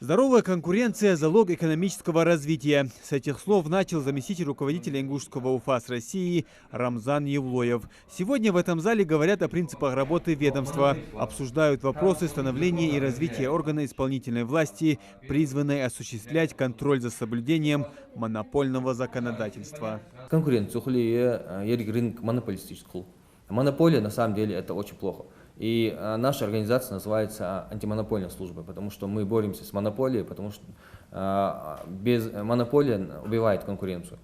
Здоровая конкуренция – залог экономического развития. С этих слов начал заместитель руководителя Ингушского УФАС России Рамзан Евлоев. Сегодня в этом зале говорят о принципах работы ведомства, обсуждают вопросы становления и развития органа исполнительной власти, призванной осуществлять контроль за соблюдением монопольного законодательства. Конкуренция, рынок монополистический. Монополия на самом деле это очень плохо. И наша организация называется антимонопольной службой, потому что мы боремся с монополией, потому что без монополии убивает конкуренцию.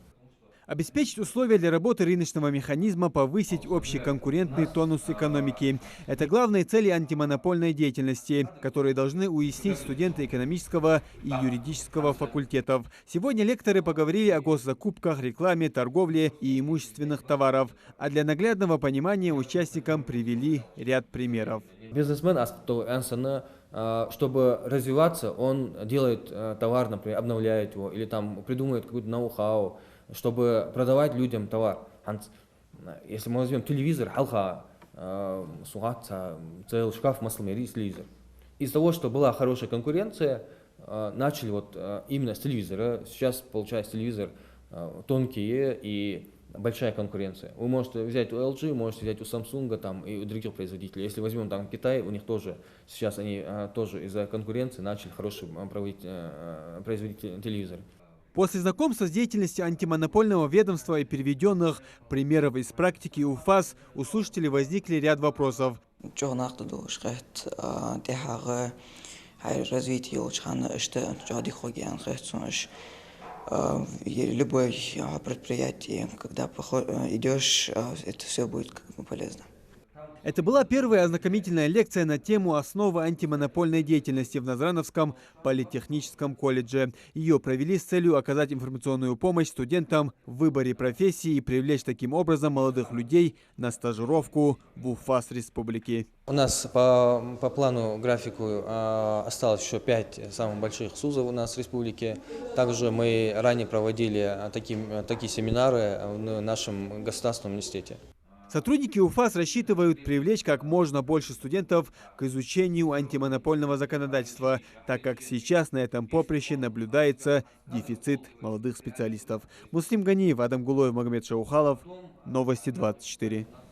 Обеспечить условия для работы рыночного механизма, повысить общий конкурентный тонус экономики. Это главные цели антимонопольной деятельности, которые должны уяснить студенты экономического и юридического факультетов. Сегодня лекторы поговорили о госзакупках, рекламе, торговле и имущественных товаров. А для наглядного понимания участникам привели ряд примеров. Бизнесмен, чтобы развиваться, он делает товар, например, обновляет его, или там придумывает какую-то ноу-хау, чтобы продавать людям товар. Если мы возьмем телевизор, целый шкаф масломерий телевизор. Из-за того, что была хорошая конкуренция, начали именно с телевизора. Сейчас, получается, телевизор тонкие и большая конкуренция. Вы можете взять у LG, можете взять у Samsung там, и у других производителей. Если возьмем там Китай, у них тоже, сейчас они тоже из-за конкуренции начали хорошие производить телевизоры. После знакомства с деятельностью антимонопольного ведомства и переведенных примеров из практики УФАС у слушателей возникли ряд вопросов. Идешь, это все будет полезно. Это была первая ознакомительная лекция на тему «Основы антимонопольной деятельности» в Назрановском политехническом колледже. Ее провели с целью оказать информационную помощь студентам в выборе профессии и привлечь таким образом молодых людей на стажировку в УФАС республики. У нас по плану, графику осталось еще 5 самых больших СУЗов у нас в республике. Также мы ранее проводили такие семинары в нашем государственном университете. Сотрудники УФАС рассчитывают привлечь как можно больше студентов к изучению антимонопольного законодательства, так как сейчас на этом поприще наблюдается дефицит молодых специалистов. Муслим Ганиев, Адам Гулоев, Магомед Шаухалов. Новости 24.